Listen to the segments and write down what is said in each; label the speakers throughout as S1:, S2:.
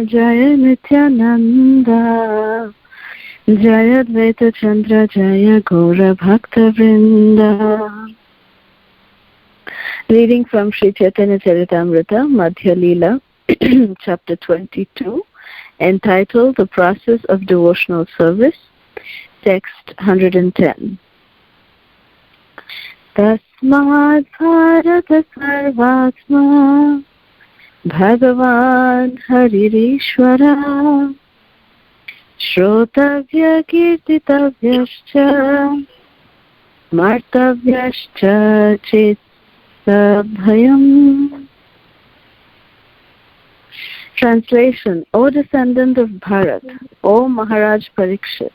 S1: Jaya Nityananda, Jaya Advaita Chandra, Jaya Gaura Bhakta Vrinda. Reading from Sri Chaitanya Charitamrta, Madhya Lila, chapter 22, entitled The Process of Devotional Service, text 110. Tasmad Bharata Sarvatma Bhagavan Haririshwara Shrotavya Kirtitavyascha Martavyascha Chittabhayam. Translation: O descendant of Bharat, O Maharaj Parikshit,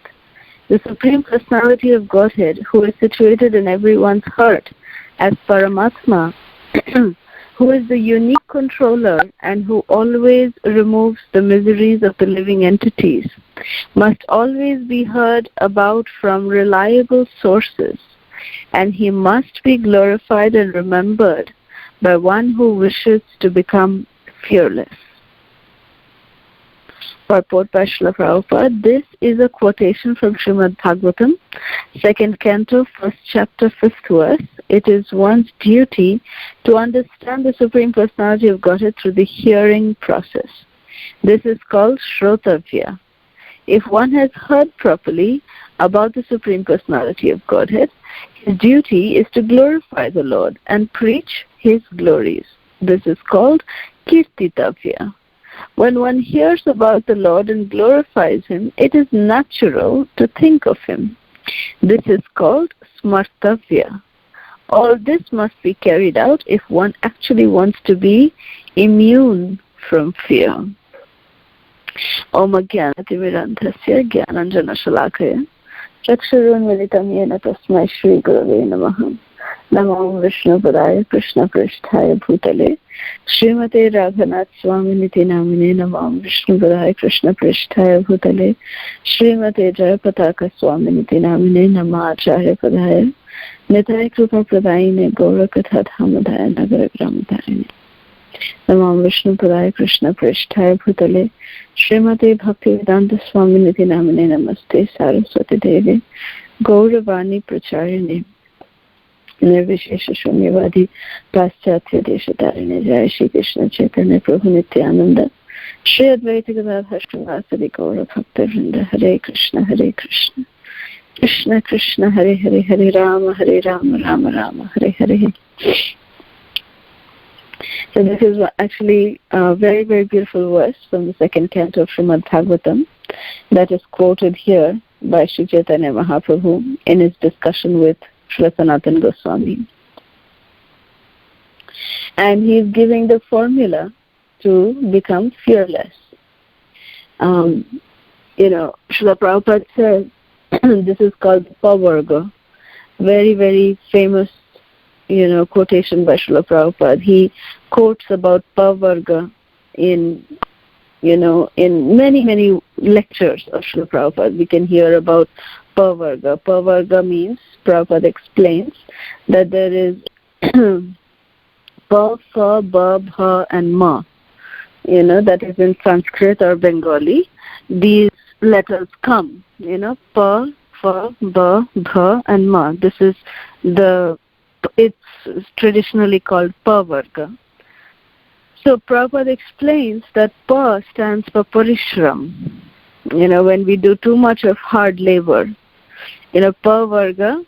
S1: the Supreme Personality of Godhead, who is situated in everyone's heart as Paramatma, who is the unique controller and who always removes the miseries of the living entities, must always be heard about from reliable sources, and he must be glorified and remembered by one who wishes to become fearless. Purport by Srila Prabhupada. This is a quotation from Srimad Bhagavatam, 2nd Canto, 1st chapter, 5th verse. It is one's duty to understand the Supreme Personality of Godhead through the hearing process. This is called Shrotavya. If one has heard properly about the Supreme Personality of Godhead, his duty is to glorify the Lord and preach His glories. This is called Kirtitavya. When one hears about the Lord and glorifies Him, it is natural to think of Him. This is called Smartavya. All this must be carried out if one actually wants to be immune from fear. Om Ajnanatimirandhasya Jnananjana Shalakaya Chakshurunmilitam Yena Tasmai Shri Gurave Namaha. Namo Vishnu Padaya Krishna Pristhaya Bhutale Srimate Raghunath Swaminiti Namine. Namo Vishnu Padaya Krishna Pristhaya Bhutale Srimate Jayapataka Swaminiti Namine. Namo Acharya Padaya Nitai Krupa Pradayine Gaurakatha Dhamadaya Nagara Gramadayine. Namo Vishnu Padaya Krishna Pristhaya Bhutale Srimate Bhaktivedanta Swaminiti Namine. Namaste Saraswati Devi Gauravani Pracharyane Nirvishesha Shunyavadi Paschatya Deshatarine. Jai Shri Krishna Chaitanya Prabhu Nityananda Shri Advaita Gadadhar Shrivasadi Gaura Bhakta Vrinda. Hare Krishna Hare Krishna Krishna Krishna Hare Hare Hare Rama Rama Rama Hare Hare. So this is actually a very, very beautiful verse from the 2nd canto of Srimad Bhagavatam that is quoted here by Sri Chaitanya Mahaprabhu in his discussion with Srila Sanatana Goswami. And he is giving the formula to become fearless. Srila Prabhupada says this is called Pavarga. Very, very famous, quotation by Srila Prabhupada. He quotes about Pavarga in many, many lectures of Srila Prabhupada. We can hear about Pavarga. Pavarga means, Prabhupada explains, that there is Pa, Fa, Ba, Bha and Ma. That is in Sanskrit or Bengali. These letters come, Pa, Fa, Ba, Bha and Ma. This is it's traditionally called Pavarga. So Prabhupada explains that Pa stands for Parishram. When we do too much of hard labor, Pavarga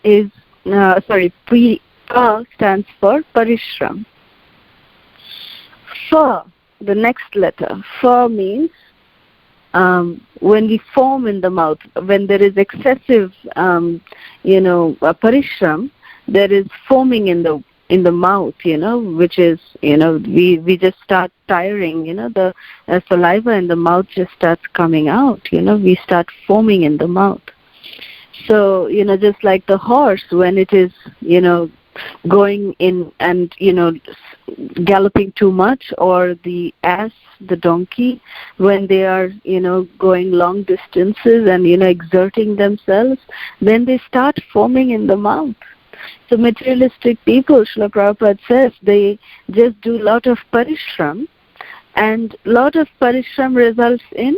S1: is, Pa stands for Parishram. Fa, the next letter, Fa means when we foam in the mouth, when there is excessive, Parishram, there is foaming in the mouth, which is, we just start tiring, the saliva in the mouth just starts coming out, we start foaming in the mouth. So, just like the horse, when it is, going in and, galloping too much, or the ass, the donkey, when they are, going long distances and, exerting themselves, then they start foaming in the mouth. So materialistic people, Srila Prabhupada says, they just do a lot of parishram And lot of parishram results in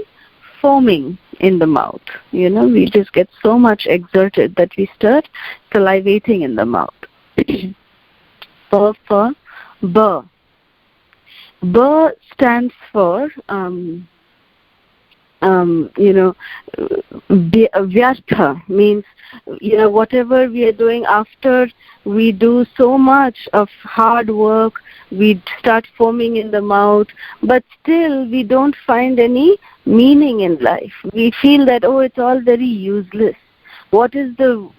S1: foaming in the mouth. We just get so much exerted that we start salivating in the mouth. For B. B stands for vyartha, means whatever we are doing after we do so much of hard work, we start foaming in the mouth, but still we don't find any meaning in life. We feel that, it's all very useless. What is the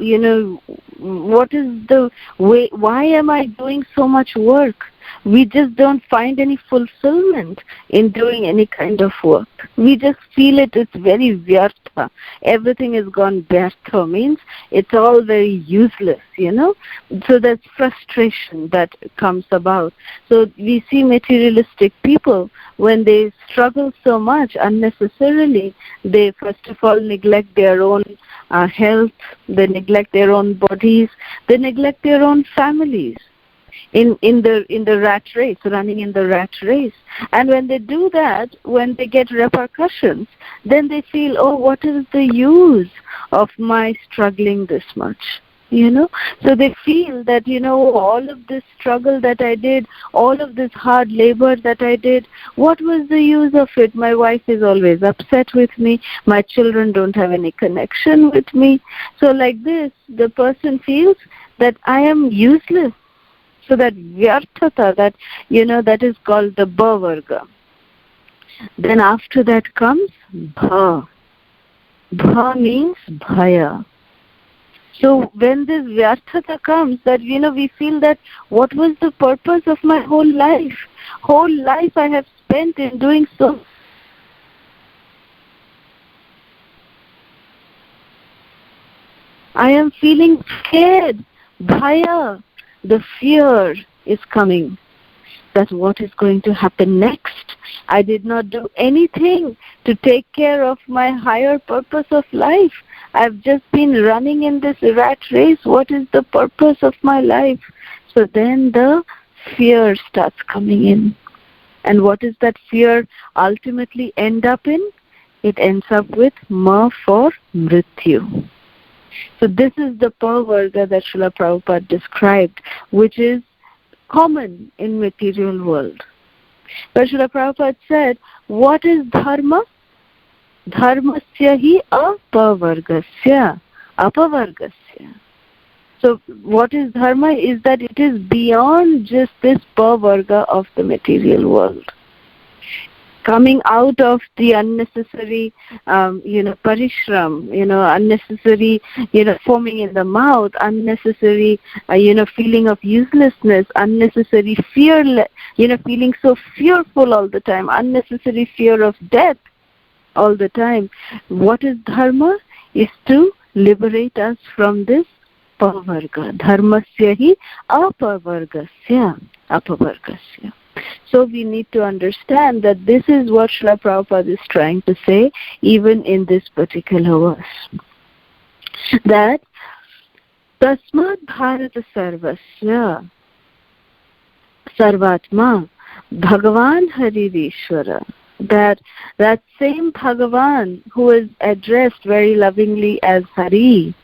S1: way? Why am I doing so much work? We just don't find any fulfillment in doing any kind of work. We just feel it's very vyartha. Everything has gone vyartha, means it's all very useless, So that's frustration that comes about. So we see materialistic people, when they struggle so much unnecessarily, they first of all neglect their own health, they neglect their own bodies, they neglect their own families. In the rat race, running in the rat race. And when they do that, when they get repercussions, then they feel, what is the use of my struggling this much? So they feel that, all of this struggle that I did, all of this hard labor that I did, what was the use of it? My wife is always upset with me. My children don't have any connection with me. So like this, the person feels that I am useless. So that vyarthata, that is called the bha varga. Then after that comes bha. Bha means bhaya. So when this vyarthata comes, that we feel that what was the purpose of my whole life? Whole life I have spent in doing so. I am feeling scared. Bhaya. The fear is coming, that what is going to happen next? I did not do anything to take care of my higher purpose of life. I've just been running in this rat race. What is the purpose of my life? So then the fear starts coming in. And what is that fear ultimately end up in? It ends up with ma for mrityu. So this is the Varga that Srila Prabhupada described, which is common in material world. But Srila Prabhupada said, what is dharma? Dharmasya hi apavargasya. Apavargasya. So what is dharma is that it is beyond just this Varga of the material world. Coming out of the unnecessary, parishram, unnecessary, foaming in the mouth, unnecessary, feeling of uselessness, unnecessary fear, feeling so fearful all the time, unnecessary fear of death all the time. What is dharma? Is to liberate us from this pavarga. Dharmasya hi apavargasya. Apavargasya. So we need to understand that this is what Srila Prabhupada is trying to say even in this particular verse. That Tasmat Bharata Sarvasya Sarvatma Bhagavan Haririshwara. That same Bhagavan who is addressed very lovingly as Hari,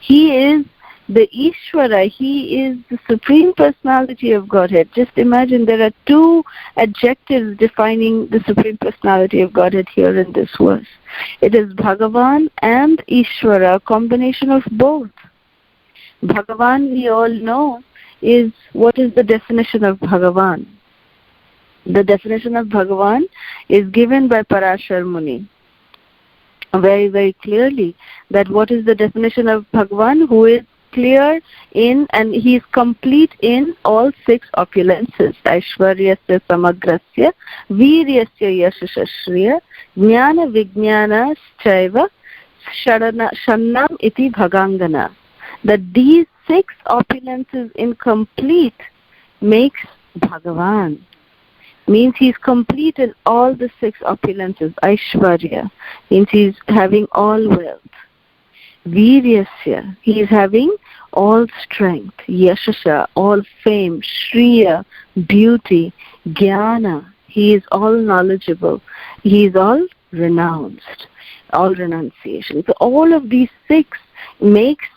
S1: he is the Ishvara, he is the Supreme Personality of Godhead. Just imagine there are two adjectives defining the Supreme Personality of Godhead here in this verse. It is Bhagavan and Ishvara, a combination of both. Bhagavan, we all know, is what is the definition of Bhagavan? The definition of Bhagavan is given by Parashar Muni very, very clearly, that what is the definition of Bhagavan, who is clear in and he is complete in all six opulences: Aishwaryasya Samagrasya, Viryasya Yashashashriya, Jnana Vijnana Chaiva, Shannam Iti Bhagangana. That these six opulences incomplete makes Bhagavan. Means he is complete in all the six opulences. Aishwarya means he is having all wealth. Viryasya, he is having all strength. Yashasha, all fame. Shriya, beauty. Jnana, he He is all knowledgeable. He is all renounced, all renunciation. So all of these 6 makes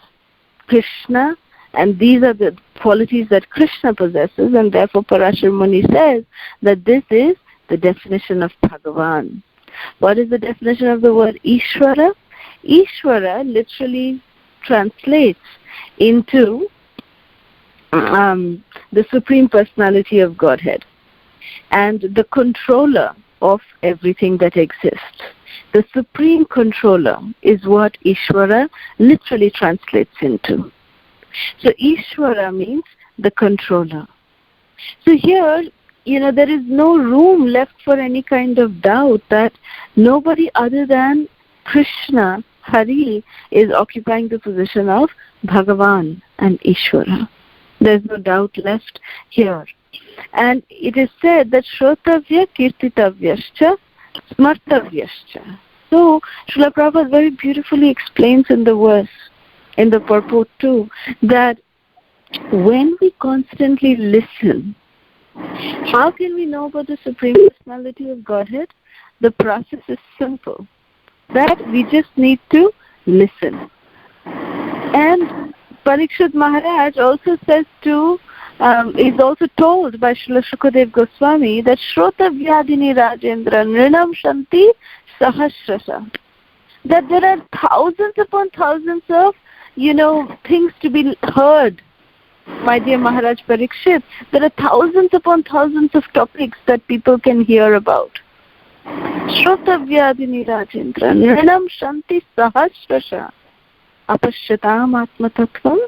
S1: Krishna, and these are the qualities that Krishna possesses, and therefore Parashar Muni says that this is the definition of Bhagavan. What is the definition of the word Ishvara? Ishvara literally translates into the Supreme Personality of Godhead and the controller of everything that exists. The Supreme Controller is what Ishvara literally translates into. So Ishvara means the controller. So here, there is no room left for any kind of doubt that nobody other than Krishna, Hari, is occupying the position of Bhagavan and Ishvara. There is no doubt left here. And it is said that Shrotavya Kirtitavyascha Smartavyascha. So Srila Prabhupada very beautifully explains in the verse, in the purport too, that when we constantly listen, how can we know about the Supreme Personality of Godhead? The process is simple. That we just need to listen. And Parikshit Maharaj also says is also told by Srila Shukadev Goswami that Shrota Vyadini Rajendra Nrinam Shanti Sahasrasa. That there are thousands upon thousands of, things to be heard. My dear Maharaj Parikshit, there are thousands upon thousands of topics that people can hear about. Shrota Vyadini Rajendra Nrinam Shanti Sahasrasa. Apashyatam Atmatattvam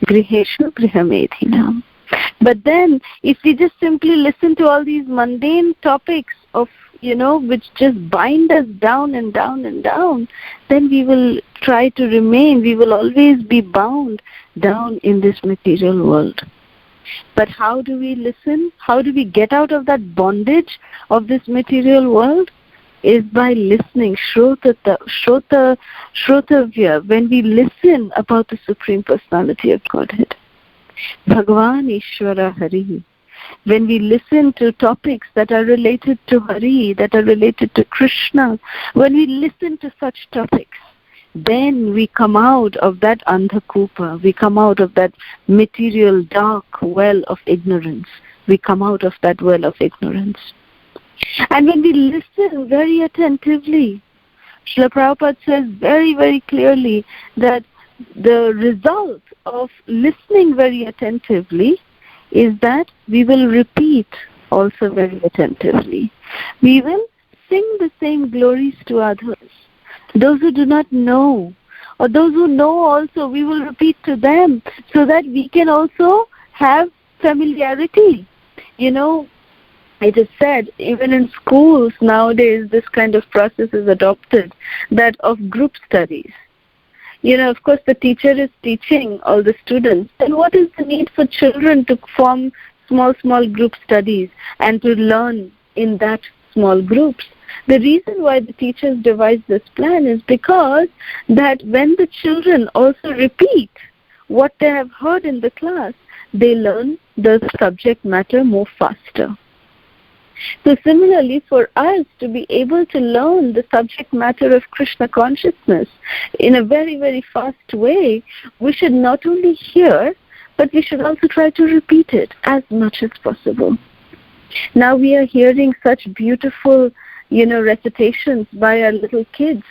S1: Griheshu Grihamedhinam. But then, if we just simply listen to all these mundane topics of, which just bind us down and down and down, then we will try to remain, we will always be bound down in this material world. But how do we listen? How do we get out of that bondage of this material world? Is by listening, Shrotavya, when we listen about the Supreme Personality of Godhead. Bhagavan Ishvara Hari. When we listen to topics that are related to Hari, that are related to Krishna, when we listen to such topics, then we come out of that andhakupa, we come out of that material dark well of ignorance. We come out of that well of ignorance. And when we listen very attentively, Srila Prabhupada says very, very clearly that the result of listening very attentively is that we will repeat also very attentively. We will sing the same glories to others. Those who do not know, or those who know also, we will repeat to them so that we can also have familiarity. It is said, even in schools nowadays, this kind of process is adopted, that of group studies. Of course, the teacher is teaching all the students. Then what is the need for children to form small group studies and to learn in that small groups? The reason why the teachers devised this plan is because that when the children also repeat what they have heard in the class, they learn the subject matter more faster. So similarly, for us to be able to learn the subject matter of Krishna consciousness in a very, very fast way, we should not only hear, but we should also try to repeat it as much as possible. Now we are hearing such beautiful, recitations by our little kids.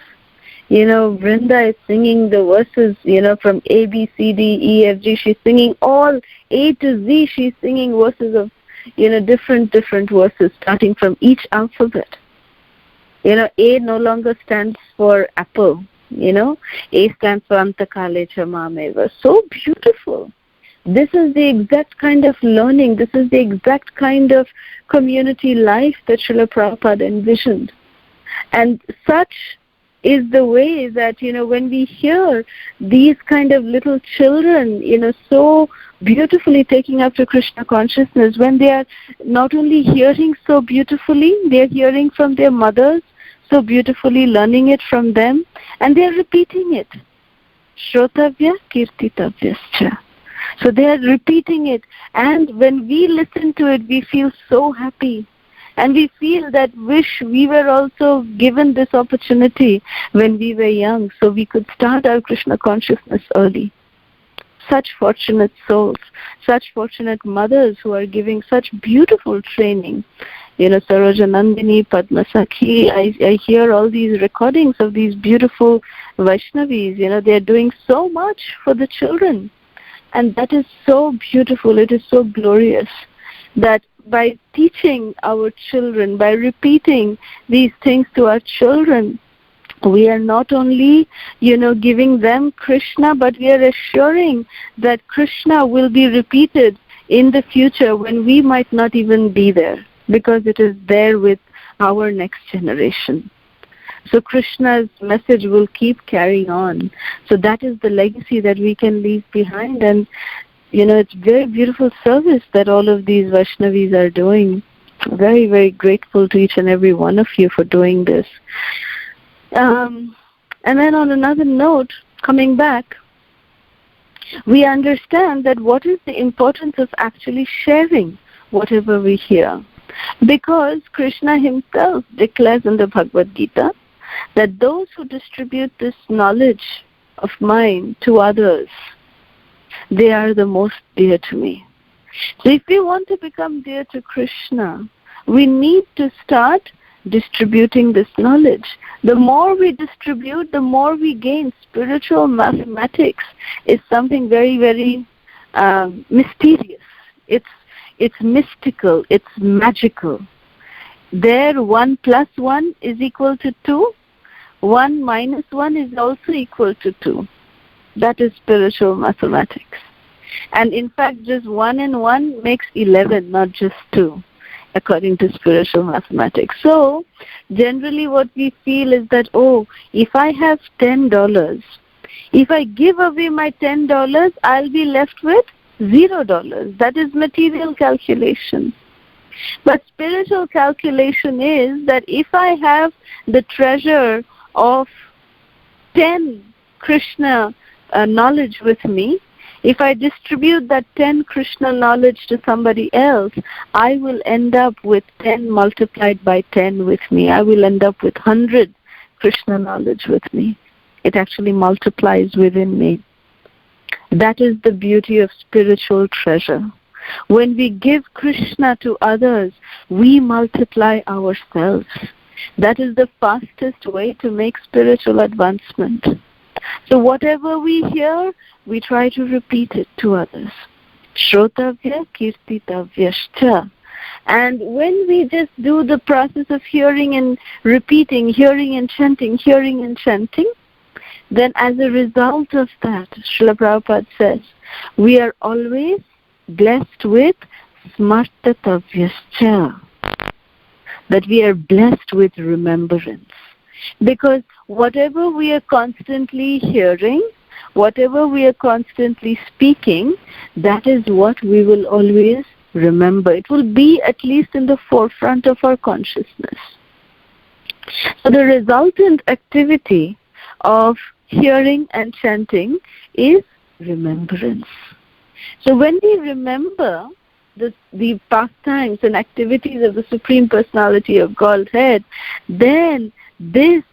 S1: Vrinda is singing the verses, from A, B, C, D, E, F, G. She's singing all A to Z. She's singing verses of different verses starting from each alphabet. A no longer stands for apple. A stands for Antakale Chamameva. So beautiful. This is the exact kind of learning. This is the exact kind of community life that Srila Prabhupada envisioned. And such is the way that, when we hear these kind of little children, so beautifully taking up to Krishna consciousness, when they are not only hearing so beautifully, they are hearing from their mothers so beautifully, learning it from them, and they are repeating it. Shrotavya Kirtitavyascha. So they are repeating it, and when we listen to it, we feel so happy. And we feel that wish we were also given this opportunity when we were young, so we could start our Krishna consciousness early. Such fortunate souls, such fortunate mothers who are giving such beautiful training. Saroja Nandini, Padma Sakhi, I hear all these recordings of these beautiful Vaishnavis. They are doing so much for the children. And that is so beautiful, it is so glorious that by teaching our children, by repeating these things to our children, we are not only, giving them Krishna, but we are assuring that Krishna will be repeated in the future when we might not even be there, because it is there with our next generation. So Krishna's message will keep carrying on. So that is the legacy that we can leave behind. And, it's very beautiful service that all of these Vaishnavis are doing. Very, very grateful to each and every one of you for doing this. And then on another note, coming back, we understand that what is the importance of actually sharing whatever we hear. Because Krishna himself declares in the Bhagavad Gita that those who distribute this knowledge of mine to others, they are the most dear to me. So if we want to become dear to Krishna, we need to start distributing this knowledge. The more we distribute, the more we gain. Spiritual mathematics is something very, very mysterious. It's mystical. It's magical. There, 1 plus 1 is equal to 2. 1 minus 1 is also equal to 2. That is spiritual mathematics. And in fact, just 1 and 1 makes 11, not just 2, according to spiritual mathematics. So, generally what we feel is that, if I have $10, if I give away my $10, I'll be left with $0. That is material calculation. But spiritual calculation is that if I have the treasure of 10 Krishna knowledge with me, if I distribute that 10 Krishna knowledge to somebody else, I will end up with 10 multiplied by 10 with me. I will end up with 100 Krishna knowledge with me. It actually multiplies within me. That is the beauty of spiritual treasure. When we give Krishna to others, we multiply ourselves. That is the fastest way to make spiritual advancement. So whatever we hear, we try to repeat it to others. Shrotavya kirtitavyascha. And when we just do the process of hearing and repeating, hearing and chanting, then as a result of that, Srila Prabhupada says, we are always blessed with smartatavyascha. That we are blessed with remembrance. Because whatever we are constantly hearing, whatever we are constantly speaking, that is what we will always remember. It will be at least in the forefront of our consciousness. So the resultant activity of hearing and chanting is remembrance. So when we remember the pastimes and activities of the Supreme Personality of Godhead, then this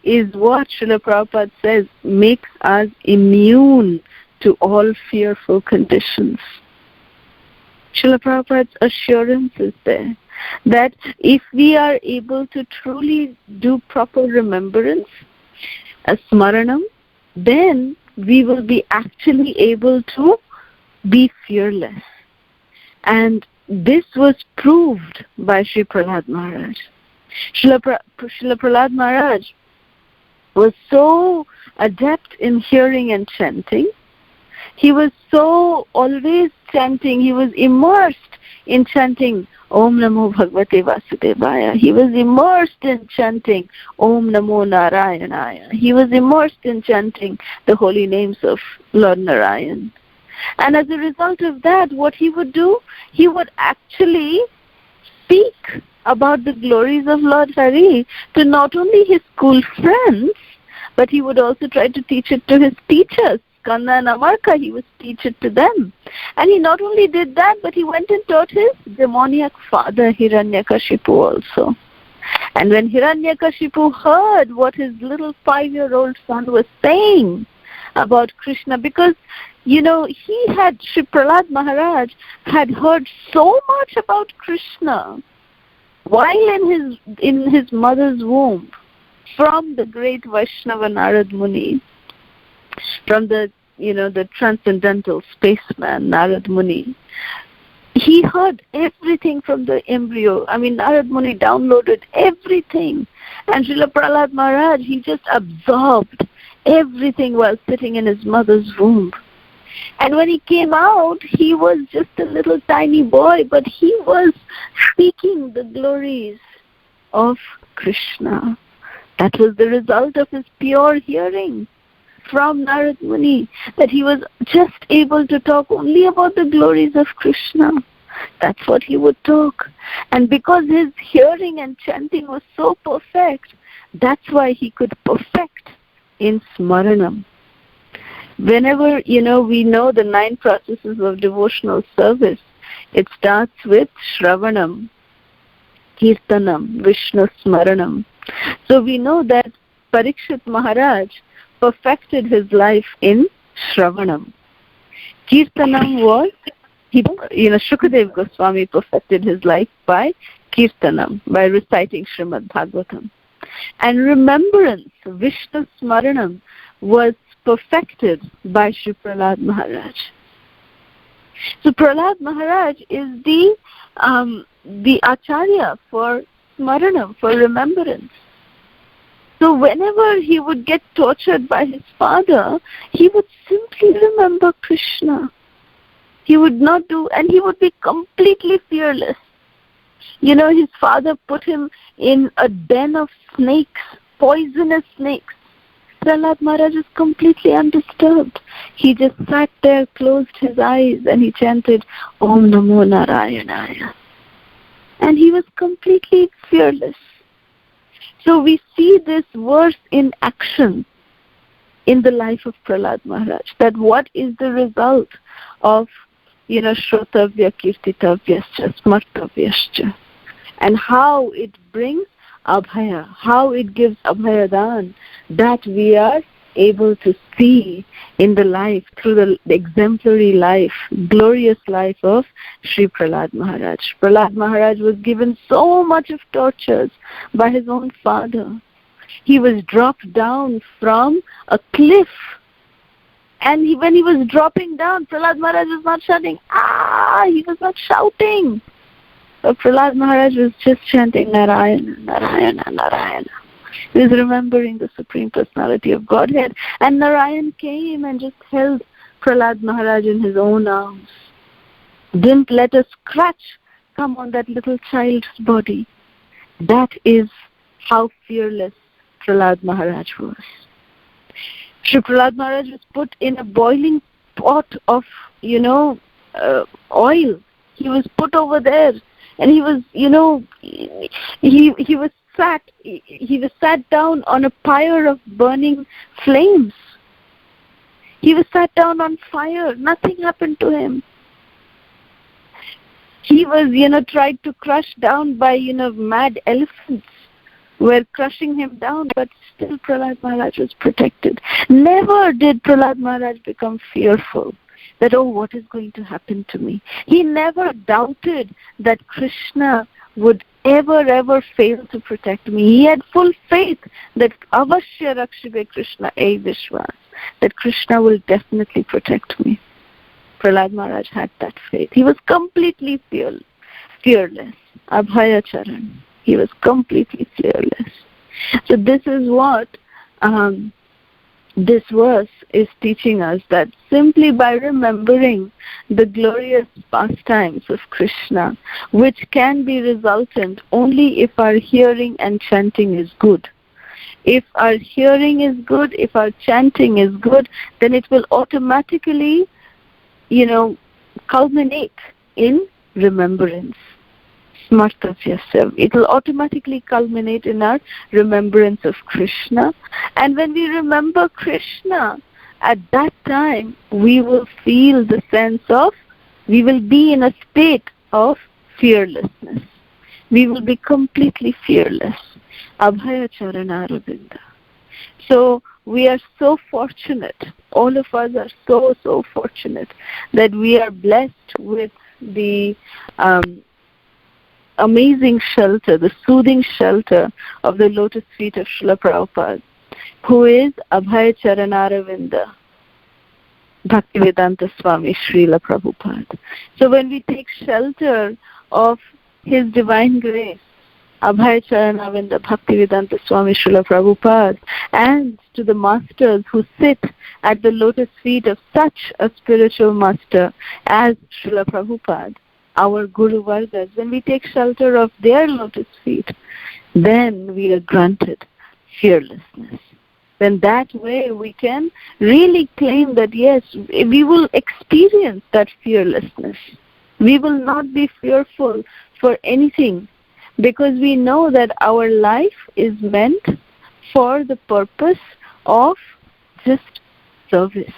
S1: is what Srila Prabhupada says makes us immune to all fearful conditions. Srila Prabhupada's assurance is there that if we are able to truly do proper remembrance, a smaranam, then we will be actually able to be fearless. And this was proved by Sri Prahlad Maharaj. Srila Prahlad Maharaj was so adept in hearing and chanting. He was so always chanting. He was immersed in chanting Om Namo Bhagavate Vasudevaya. He was immersed in chanting Om Namo Narayanaya. He was immersed in chanting the holy names of Lord Narayan. And as a result of that, what he would do, he would actually speak about the glories of Lord Hari to not only his school friends, but he would also try to teach it to his teachers. Skanda and Amarka, he was teach it to them. And he not only did that, but he went and taught his demoniac father Hiranyakashipu also. And when Hiranyakashipu heard what his little 5-year-old son was saying about Krishna, because, he had, Sri Prahlad Maharaj had heard so much about Krishna while in his mother's womb from the great Vaishnava Narad Muni, from the transcendental spaceman Narad Muni. He heard everything from the embryo. Narad Muni downloaded everything. And Srila Prahlad Maharaj, he just absorbed everything while sitting in his mother's womb. And when he came out, he was just a little tiny boy, but he was speaking the glories of Krishna. That was the result of his pure hearing from Narad Muni, that he was just able to talk only about the glories of Krishna. That's what he would talk. And because his hearing and chanting was so perfect, that's why he could perfect in Smaranam. Whenever, we know the 9 processes of devotional service, it starts with Shravanam, Kirtanam, Vishnu Smaranam. So we know that Parikshit Maharaj perfected his life in Shravanam. Kirtanam was, Shukadev Goswami perfected his life by Kirtanam, by reciting Srimad Bhagavatam. And remembrance, Vishnu Smaranam, was perfected by Sri Prahlad Maharaj. So Prahlad Maharaj is the Acharya for Smaranam, for remembrance. So whenever he would get tortured by his father, he would simply remember Krishna. He would not do, and he would be completely fearless. His father put him in a den of snakes, poisonous snakes. Prahlad Maharaj is completely undisturbed. He just sat there, closed his eyes, and he chanted, Om Namo Narayanaya. And he was completely fearless. So we see this verse in action in the life of Prahlad Maharaj, that what is the result of, Shrotavya, Kirtitavyascha, Smartavyascha, and how it brings Abhaya, how it gives Abhayadan, that we are able to see in the life, through the exemplary life, glorious life of Sri Prahlad Maharaj. Prahlad Maharaj was given so much of tortures by his own father. He was dropped down from a cliff. And when he was dropping down, Prahlad Maharaj was not shouting, he was not shouting. But Prahlad Maharaj was just chanting Narayana, Narayana, Narayana. He was remembering the Supreme Personality of Godhead. And Narayan came and just held Prahlad Maharaj in his own arms. Didn't let a scratch come on that little child's body. That is how fearless Prahlad Maharaj was. Sri Prahlad Maharaj was put in a boiling pot of, oil. He was put over there. And he was, he was sat down on a pyre of burning flames. He was sat down on fire. Nothing happened to him. He was, tried to crush down by, mad elephants were crushing him down, but still Prahlad Maharaj was protected. Never did Prahlad Maharaj become fearful that, what is going to happen to me? He never doubted that Krishna would ever fail to protect me. He had full faith that Avashya Rakshibe Krishna E Vishwas, that Krishna will definitely protect me. Prahlad Maharaj had that faith. He was completely fearless. Abhaya Charan. He was completely fearless. So this is what this verse is teaching us, that simply by remembering the glorious pastimes of Krishna, which can be resultant only if our hearing and chanting is good. If our hearing is good, if our chanting is good, then it will automatically, culminate in remembrance. It will automatically culminate in our remembrance of Krishna. And when we remember Krishna at that time we will feel the sense of, we will be in a state of fearlessness. We will be completely fearless. Abhaya Charanaravinda. So we are so fortunate, all of us are so fortunate that we are blessed with the amazing shelter, the soothing shelter of the lotus feet of Srila Prabhupada, who is Abhaya Charanaravinda, Bhaktivedanta Swami Srila Prabhupada. So when we take shelter of His divine grace, Abhaya Charanavinda Bhaktivedanta Swami Srila Prabhupada, and to the masters who sit at the lotus feet of such a spiritual master as Srila Prabhupada, our Guru Vargas, when we take shelter of their lotus feet, then we are granted fearlessness. Then that way we can really claim that yes, we will experience that fearlessness. We will not be fearful for anything, because we know that our life is meant for the purpose of just service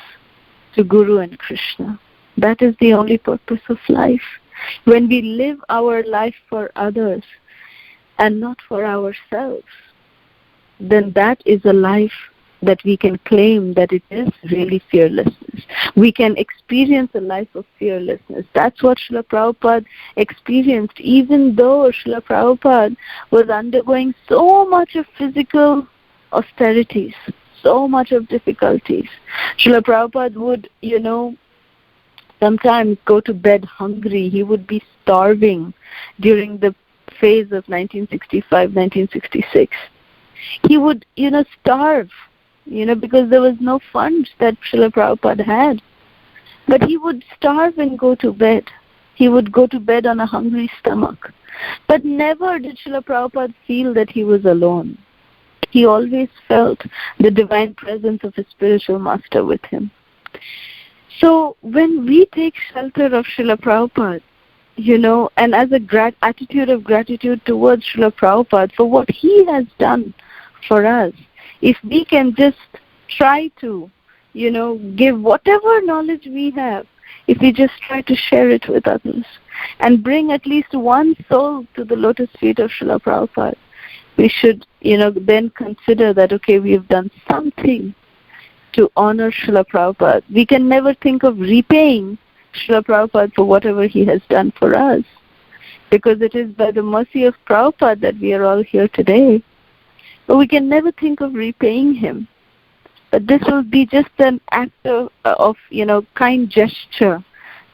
S1: to Guru and Krishna. That is the only purpose of life. When we live our life for others and not for ourselves, then that is a life that we can claim that it is really fearlessness. We can experience a life of fearlessness. That's what Srila Prabhupada experienced, even though Srila Prabhupada was undergoing so much of physical austerities, so much of difficulties. Srila Prabhupada would, sometimes go to bed hungry. He would be starving during the phase of 1965, 1966. He would, starve, because there was no funds that Srila Prabhupada had. But he would starve and go to bed. He would go to bed on a hungry stomach. But never did Srila Prabhupada feel that he was alone. He always felt the divine presence of his spiritual master with him. So when we take shelter of Srila Prabhupada, and as a attitude of gratitude towards Srila Prabhupada for what he has done for us, if we can just try to, give whatever knowledge we have, if we just try to share it with others and bring at least one soul to the lotus feet of Srila Prabhupada, we should, then consider that, okay, we've done something to honor Srila Prabhupada. We can never think of repaying Srila Prabhupada for whatever he has done for us, because it is by the mercy of Prabhupada that we are all here today. But we can never think of repaying him. But this will be just an act of kind gesture,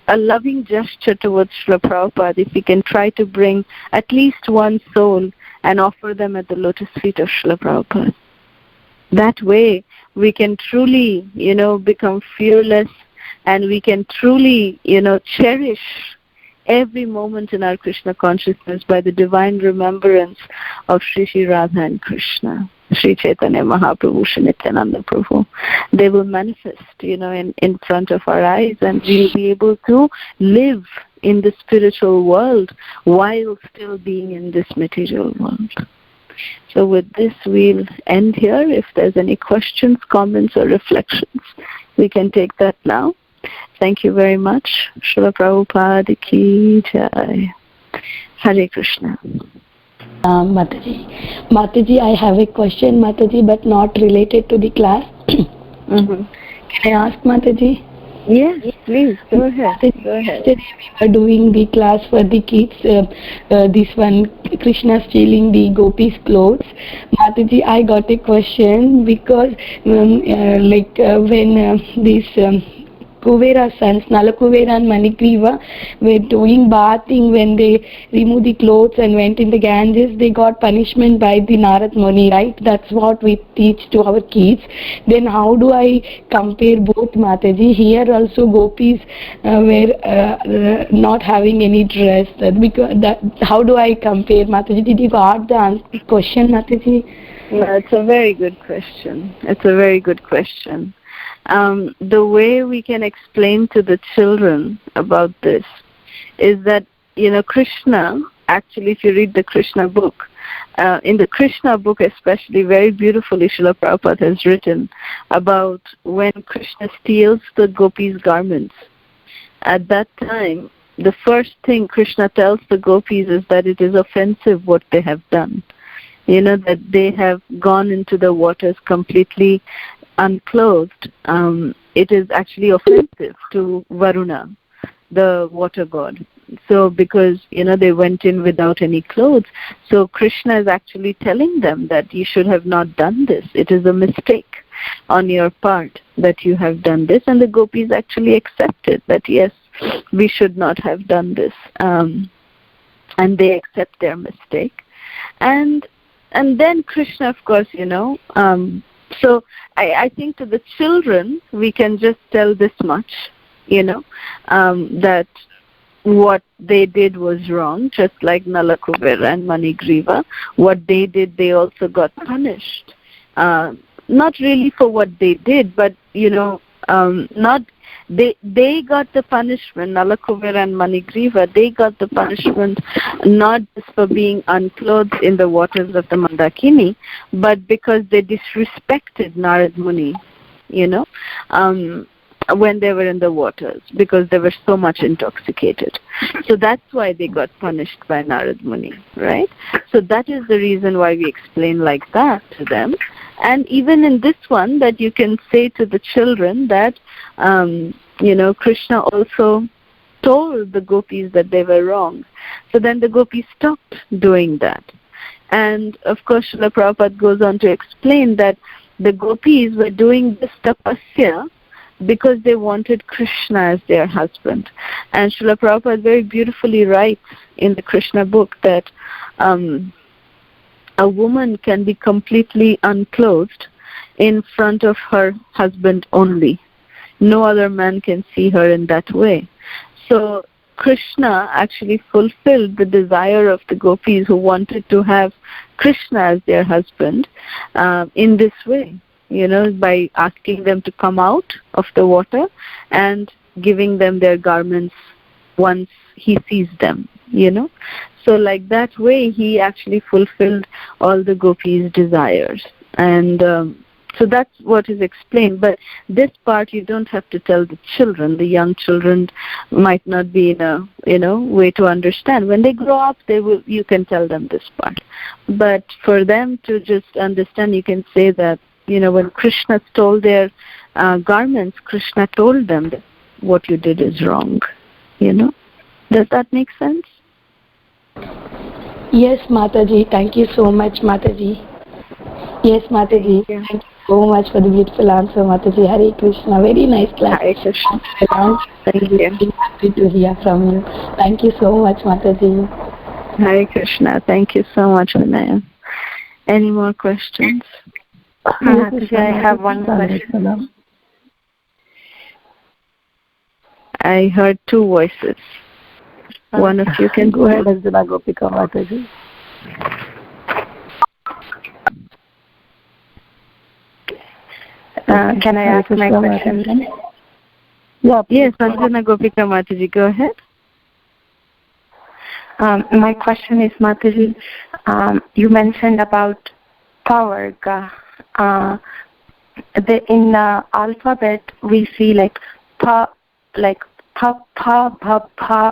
S1: a loving gesture towards Srila Prabhupada, if we can try to bring at least one soul and offer them at the lotus feet of Srila Prabhupada. That way, we can truly, become fearless, and we can truly, cherish every moment in our Krishna consciousness by the divine remembrance of Sri Sri Radha and Krishna, Sri Chaitanya Mahaprabhu, Sri Nityananda Prabhu. They will manifest, in front of our eyes, and we'll be able to live in the spiritual world while still being in this material world. So with this, we'll end here. If there's any questions, comments, or reflections, we can take that now. Thank you very much. Srila Prabhupada ki jai. Hare Krishna.
S2: Mataji, I have a question, Mataji, but not related to the class.
S1: Mm-hmm.
S2: Can I ask, Mataji?
S1: Yes, please, go ahead.
S2: Yesterday we were doing the class for the kids, this one, Krishna stealing the gopis' clothes. Mataji, I got a question, because when this Kuvera sons, Nalakuvera and Manikriva, were doing bathing, when they removed the clothes and went in the Ganges, they got punishment by the Narad Muni, right? That's what we teach to our kids. Then how do I compare both, Mataji? Here also gopis were not having any dress. How do I compare, Mataji? Did you got the question, Mataji?
S1: No, it's a very good question. The way we can explain to the children about this is that, Krishna, actually if you read the Krishna book, in the Krishna book especially, very beautifully Srila Prabhupada has written about when Krishna steals the gopis' garments. At that time, the first thing Krishna tells the gopis is that it is offensive what they have done. That they have gone into the waters completely unclothed. It is actually offensive to Varuna, the water god. So because, they went in without any clothes. So Krishna is actually telling them that you should have not done this. It is a mistake on your part that you have done this. And the gopis actually accepted that, yes, we should not have done this. And they accept their mistake. And then Krishna, of course, so I think to the children, we can just tell this much, that what they did was wrong, just like Nala Kubera and Manigriva. What they did, they also got punished. Not really for what they did, but, not they got the punishment, Nala Kubera and Manigriva, they got the punishment not just for being unclothed in the waters of the Mandakini, but because they disrespected Narad Muni, when they were in the waters, because they were so much intoxicated. So that's why they got punished by Narad Muni, right? So that is the reason why we explain like that to them. And even in this one, that you can say to the children that, Krishna also told the gopis that they were wrong. So then the gopis stopped doing that. And of course, Srila Prabhupada goes on to explain that the gopis were doing this tapasya because they wanted Krishna as their husband. And Srila Prabhupada very beautifully writes in the Krishna book that a woman can be completely unclothed in front of her husband only. No other man can see her in that way. So Krishna actually fulfilled the desire of the gopis who wanted to have Krishna as their husband in this way, by asking them to come out of the water and giving them their garments once he sees them, So like that way, he actually fulfilled all the gopis' desires. And so that's what is explained. But this part you don't have to tell the children. The young children might not be in a way to understand. When they grow up, you can tell them this part. But for them to just understand, you can say that when Krishna stole their garments, Krishna told them that what you did is wrong. Does that make sense?
S2: Yes, Mataji. Thank you so much, Mataji. Yes, Mataji. Thank you so much for the beautiful answer, Mataji. Hare Krishna. Very nice class.
S1: Hare Krishna. Thank you.
S2: Happy to hear from you. Thank you so much, Mataji.
S1: Hare Krishna. Thank you so much, Vinaya. Any more questions?
S3: Mataji, I have one question.
S1: I heard two voices. One of you can go ahead.
S3: Gopika Mataji. Can I ask my question?
S1: Yeah, yes, Anjana Gopika Mataji, go ahead.
S3: My question is, Mataji, you mentioned about power. In the alphabet, we see like pa,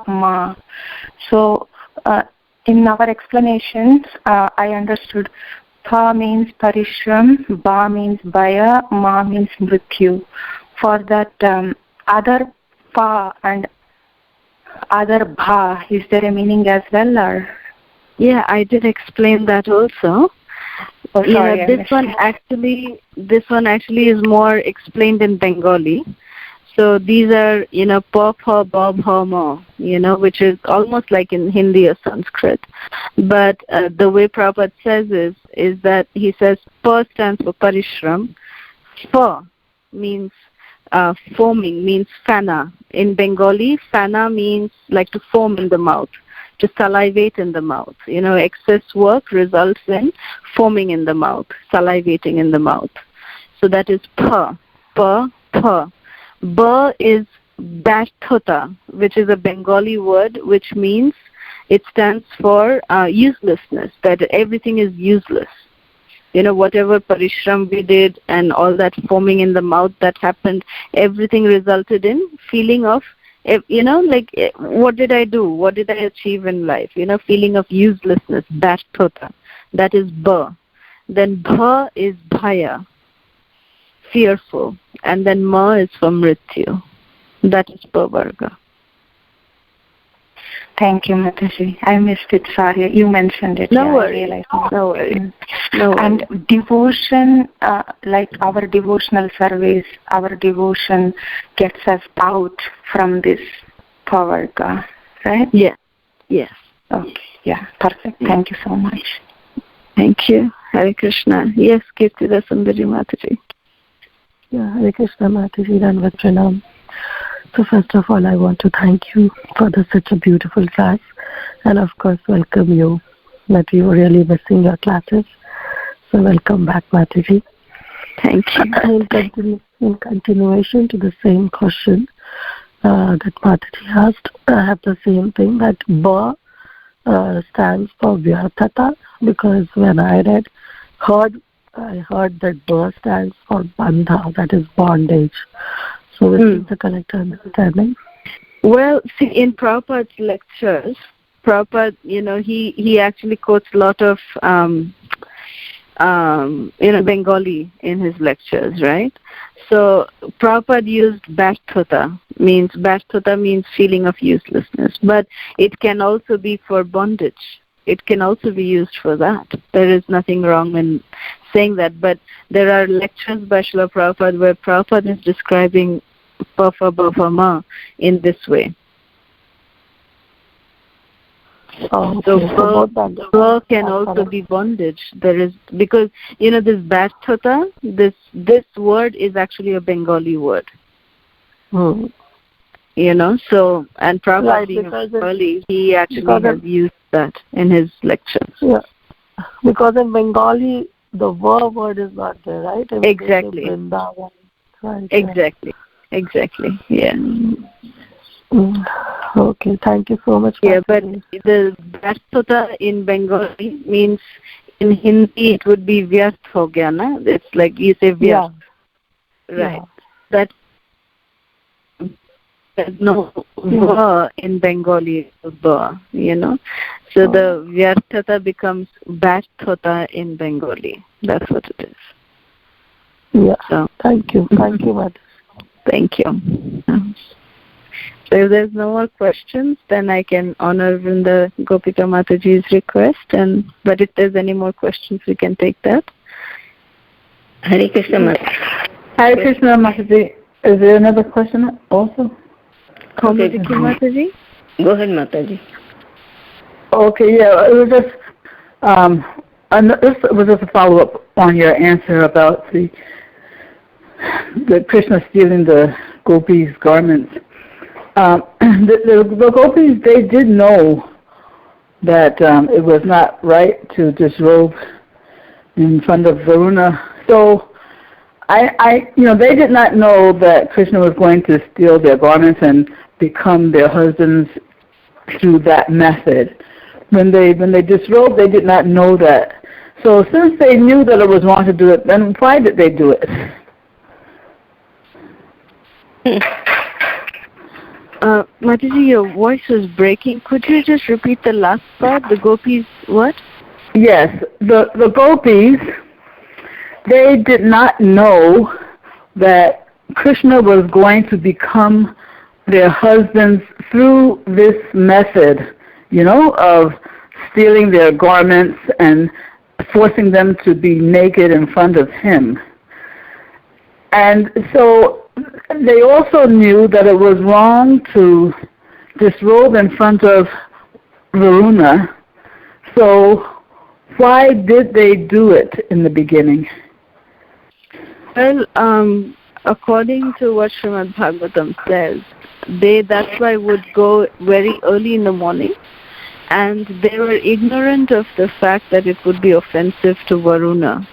S3: ma. So in our explanations, I understood pa means parishram, ba means baya, ma means mrityu. For that other pa and other bha, is there a meaning as well, or?
S1: Yeah, I did explain that also.
S3: Oh, sorry,
S1: this one actually is more explained in Bengali. So these are, pa, pa, ba, bha, ma, which is almost like in Hindi or Sanskrit. But the way Prabhupada says is that he says pa stands for parishram. Pa means foaming, means fana. In Bengali, fana means like to foam in the mouth, to salivate in the mouth. Excess work results in foaming in the mouth, salivating in the mouth. So that is pa, pa, pa. Ba is basthota, which is a Bengali word which means It stands for uselessness, that everything is useless. Whatever parishram we did and all that foaming in the mouth that happened, everything resulted in feeling of, what did I do? What did I achieve in life? Feeling of uselessness, basthota. That is ba. Then bha is bhaya, fearful. And then ma is for mrityu. That is pavarga.
S3: Thank you, Mataji. I missed it. Sorry, you mentioned it.
S1: No worries. No worries.
S3: And devotion, like our devotional service, our devotion gets us out from this pavarga, right?
S1: Yes. Yes.
S3: Okay. Yeah. Perfect. Thank you so much.
S1: Thank you. Hare Krishna. Yes, Kirtida Sundari Mataji.
S4: Yeah, Hare Krishna Mataji, Danvat Pranam. So first of all, I want to thank you for such a beautiful class, and of course welcome you, that we were really missing your classes. So welcome back, Mataji.
S1: Thank you.
S4: In continuation to the same question that Mataji asked, I have the same thing, that Ba stands for Vyarthata, because when I heard that Ba stands for Bandha, that is bondage. So this is the correct understanding?
S1: Well, see, in Prabhupada's lectures, Prabhupada, he actually quotes a lot of, Bengali in his lectures, right? So Prabhupada used basthota means feeling of uselessness, but it can also be for bondage. It can also be used for that. There is nothing wrong in saying that, but there are lectures by Srila Prabhupada where Prabhupada is describing Pafa Bhava Ma in this way.
S4: Oh,
S1: so
S4: okay.
S1: Ba can also be bondage. There is, because this basthota, this word is actually a Bengali word. So, and Prabhupada being a Bengali, he actually has used that in his lectures.
S4: Yeah, because in Bengali the word is not there, right?
S1: Exactly.
S4: Right.
S1: Exactly. Yeah.
S4: Okay, thank you so much.
S1: Yeah, but the basthota in Bengali means, in Hindi it would be vyarth ho gaya, na? It's like you say vyarth. Yeah. Right. Yeah. There's no va in Bengali, ba, So the vyarthata becomes basthota in Bengali. That's what it is.
S4: Yeah. So, thank you. Thank you, Madhu.
S1: Thank you. So if there's no more questions, then I can honor Vrinda Gopika Mataji's request. But if there's any more questions, we can take that.
S5: Hare Krishna Mataji.
S6: Hare Krishna Mataji. Is there another question also?
S1: Kaumudiki Mataji?
S5: Go ahead, Mataji.
S6: Okay, yeah, it was just this was just a follow-up on your answer about the Krishna stealing the gopis' garments. The gopis, they did know that it was not right to disrobe in front of Varuna. So, they did not know that Krishna was going to steal their garments and become their husbands through that method. When they disrobed, they did not know that. So, since they knew that it was wrong to do it, then why did they do it?
S1: Mataji, your voice was breaking. Could you just repeat the last part? The gopis, what?
S6: Yes, the gopis, they did not know that Krishna was going to become their husbands through this method, of stealing their garments and forcing them to be naked in front of him. And so they also knew that it was wrong to disrobe in front of Varuna. So why did they do it in the beginning?
S1: Well, according to what Srimad Bhagavatam says, that's why would go very early in the morning, and they were ignorant of the fact that it would be offensive to Varuna.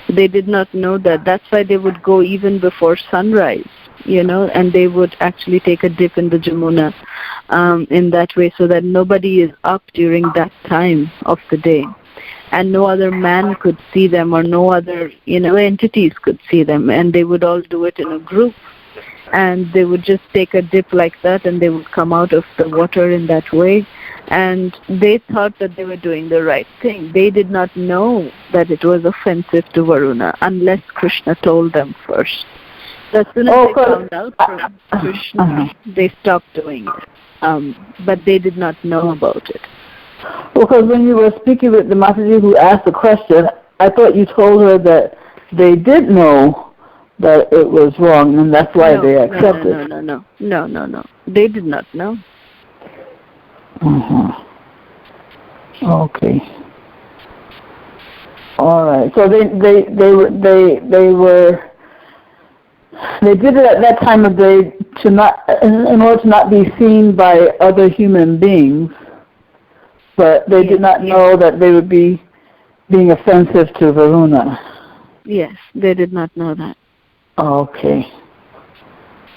S1: They did not know that. That's why they would go even before sunrise, and they would actually take a dip in the Jamuna in that way, so that nobody is up during that time of the day. And no other man could see them, or no other, entities could see them. And they would all do it in a group. And they would just take a dip like that, and they would come out of the water in that way. And they thought that they were doing the right thing. They did not know that it was offensive to Varuna, unless Krishna told them first. So as soon as they found out from Krishna, they stopped doing it. But they did not know about it.
S6: Well, because when you were speaking with the Mataji who asked the question, I thought you told her that they did know that it was wrong, and that's why they accepted.
S1: No. They did not know.
S6: Okay. All right. So they did it at that time of day to not, in order to not be seen by other human beings. But they did not know that they would be being offensive to Varuna.
S1: Yes, they did not know that.
S6: Okay.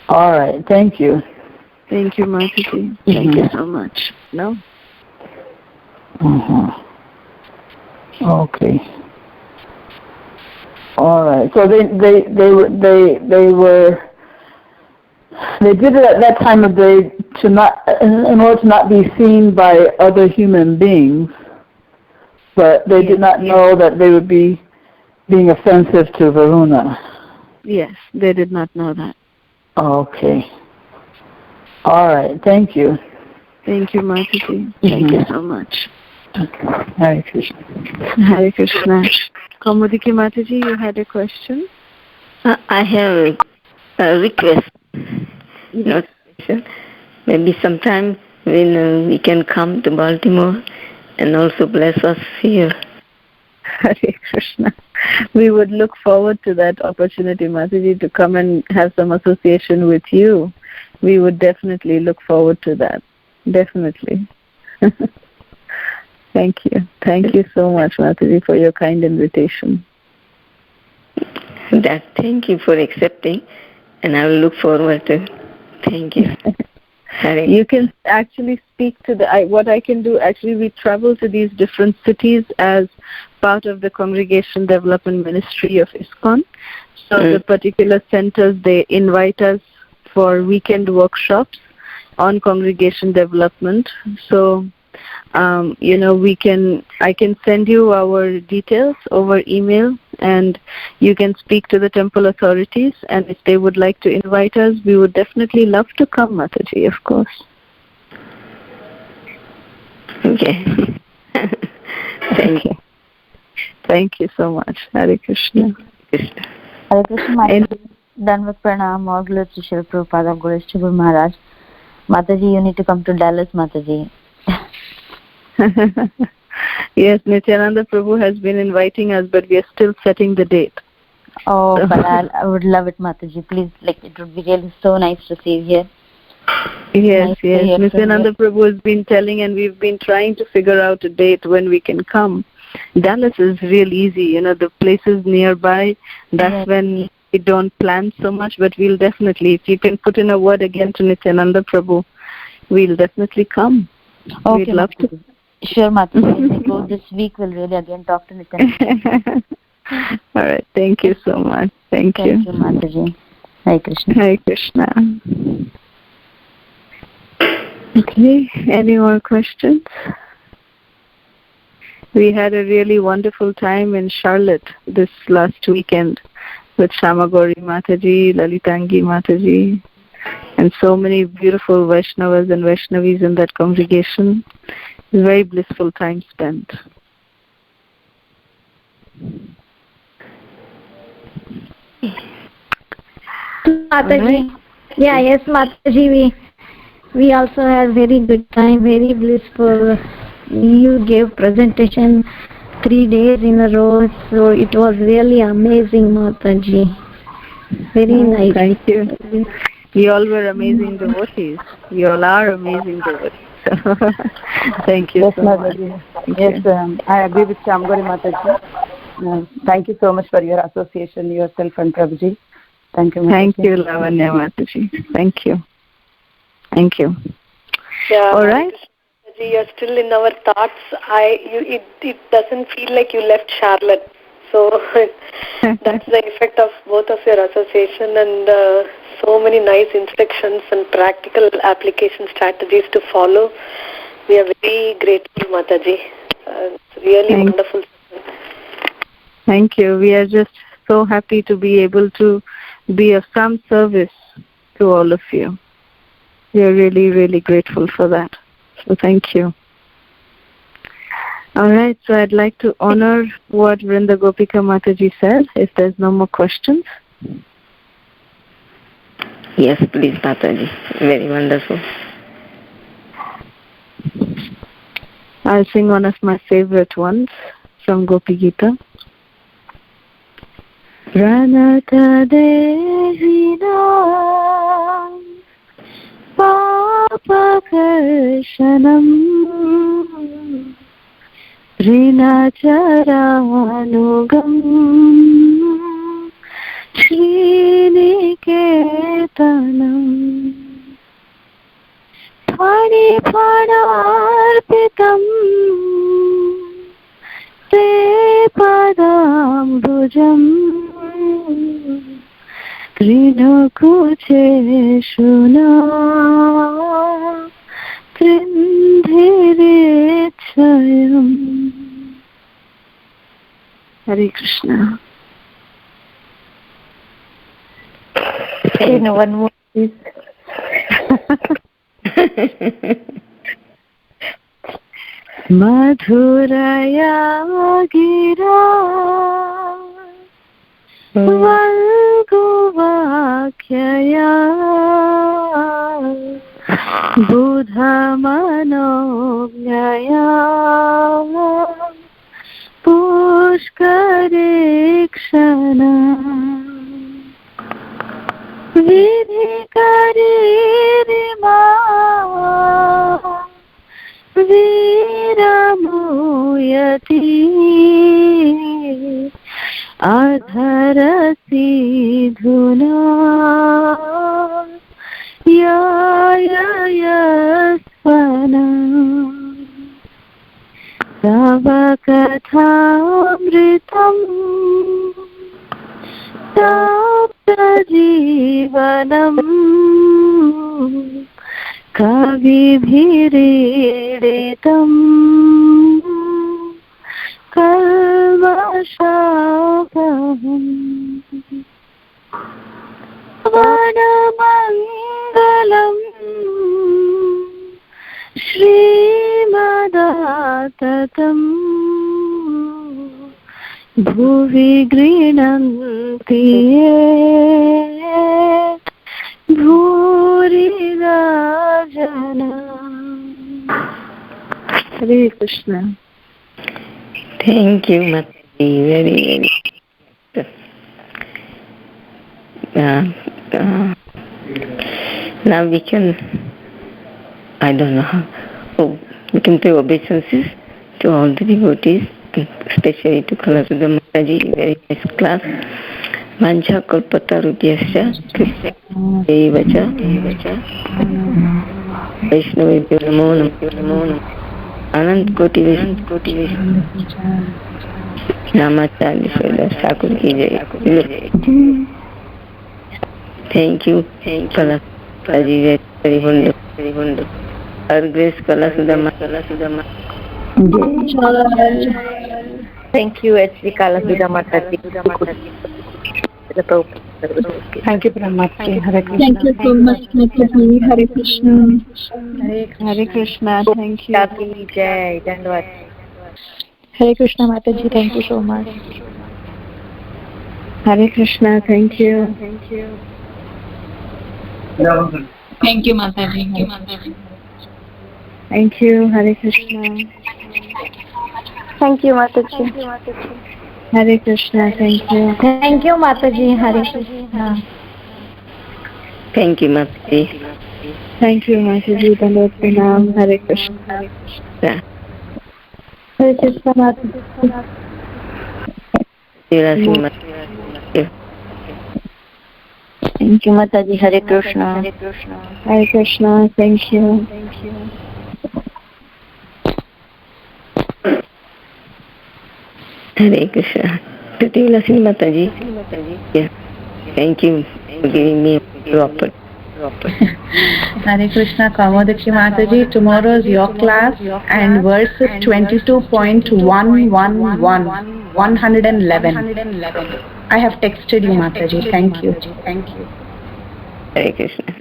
S6: All right. Thank you.
S1: Thank you, Mataji. Thank you so much. No?
S6: Okay. All right. So they did it at that time of day to not, in order to not be seen by other human beings, but they did not know that they would be being offensive to Varuna.
S1: Yes, they did not know that.
S6: Okay. All right. Thank you.
S1: Thank you, Mataji. Thank you so much.
S6: Okay. Hare Krishna.
S1: Hare Krishna. Kaumudiki Mataji, you had a question?
S5: I have a request. Not maybe sometime when we can come to Baltimore and also bless us here.
S1: Hare Krishna. We would look forward to that opportunity, Mataji, to come and have some association with you. We would definitely look forward to that. Definitely. Thank you. Thank you so much, Mataji, for your kind invitation.
S5: Thank you for accepting, and I will look forward to. Thank you.
S1: You can actually speak to what I can do. Actually, we travel to these different cities as part of the Congregation Development Ministry of ISKCON. So the particular centers, they invite us for weekend workshops on congregation development. So, I can send you our details over email, and you can speak to the temple authorities, and if they would like to invite us, we would definitely love to come, Mataji, of course.
S5: Okay. Thank you.
S1: Thank you so much. Hare Krishna.
S7: Hare Krishna, Mataji. Dhanvat Pranam, all glories to Srila Prabhupada, glories to Guru Maharaj. Mataji, you need to come to Dallas, Mataji.
S1: Yes, Nityananda Prabhu has been inviting us, but we are still setting the date.
S7: Oh, but I would love it, Mataji. Please, it would be really so nice to see you here.
S1: Yes. Nityananda Prabhu has been telling, and we've been trying to figure out a date when we can come. Dallas is real easy, the places nearby. That's when we don't plan so much, but we'll definitely, if you can put in a word again to Nityananda Prabhu, we'll definitely come.
S7: Okay,
S1: we'd love to.
S7: Sure, Mataji. If I go this week, we'll really again talk to Nityananda.
S1: All right. Thank you so much. Thank you.
S7: Thank you, Mataji. Hare Krishna.
S1: Hare Krishna. Okay. Any more questions? We had a really wonderful time in Charlotte this last weekend with Shamagori Mataji, Lalitangi Mataji, and so many beautiful Vaishnavas and Vaishnavis in that congregation. It was a very blissful time spent.
S8: Mataji. Right. Yes, Mataji, we also had very good time, very blissful. You gave presentation 3 days in a row, so it was really amazing, Mataji. Very nice.
S1: Thank you. You all were amazing devotees. You all are amazing devotees. Thank you so much.
S3: I agree with Shamagori Mataji. Thank you so much for your association, yourself and Prabhuji.
S7: Thank you, Mataji.
S1: Thank you, Lavanya Mataji. Thank you. Thank you.
S9: Yeah,
S1: all right.
S9: You're still in our thoughts. It doesn't feel like you left Charlotte. So that's the effect of both of your association and so many nice instructions and practical application strategies to follow. We are very grateful, Mataji. It's really wonderful.
S1: Thank you. We are just so happy to be able to be of some service to all of you. We are really, really grateful for that. So thank you. All right, so I'd like to honor what Vrinda Gopika Mataji said, if there's no more questions.
S5: Yes, please, Mataji. Very wonderful.
S1: I'll sing one of my favorite ones from Gopi Gita. Pranata Devina Papakarshanam Rinacharanugam Sriniketanam Paripadarpitam Te Padambujam Trinokucheshuna Trindhirechayam. Hare Krishna.
S3: One more, please.
S1: Madhuraya gira Valguvakyaya Buddhamanognaya Pushkarikshana Vidhikaririma Viramuyati Adharasi dhuna Yayasvana Savakathamritam Taptajivanam Kavibhiriditam Kalvashapaham Vanamangalam Srimadattatam Bhuvi grinanti Bhuri Rajana. Hare Krishna.
S5: Thank you, Mataji. Very, very. Now we can, I don't know how, we can pay obeisances to all the devotees, especially to Kalasudha Mataji, very nice class. Mancha kalpatarubhyascha Krishna Devacha Vaishnavebhyo namo namo Anant Koti Vishnu Namacharya Sridhar Thakur ki jai. Thank you, Kalasudha, very wonderful. Her Grace Kalasudha Mataji.
S3: Thank you, H.V. Kalasudha Mataji.
S2: Thank you very much. Hare Krishna.
S8: Thank you so much, Mataji. Hare Krishna.
S1: Hare Krishna. Thank you.
S3: Jai. Dandavad.
S8: Hare Krishna, Mataji. Thank you so much.
S1: Hare Krishna. Thank you.
S2: Thank you, Mataji.
S1: Thank you. Hare Krishna.
S3: Thank you, Mataji.
S1: Hare Krishna. Thank you.
S8: Thank you, Mataji. Hare Krishna.
S5: Thank you, Mataji.
S1: Thank you, Mataji. Dandavad Pranam. Hare Krishna.
S5: Yeah.
S8: Hare Krishna, Mataji.
S7: Thank you, Mataji. Hare Krishna.
S1: Hare Krishna. Thank you.
S5: Hare Krishna. Kalasudha Mataji. Yeah. Thank you for giving me a proper.
S3: Hare Krishna, Kamodakshi Mataji. Tomorrow is your class and verse is 22.111. 111. I have texted you, Mataji. Thank you.
S5: Hare Krishna.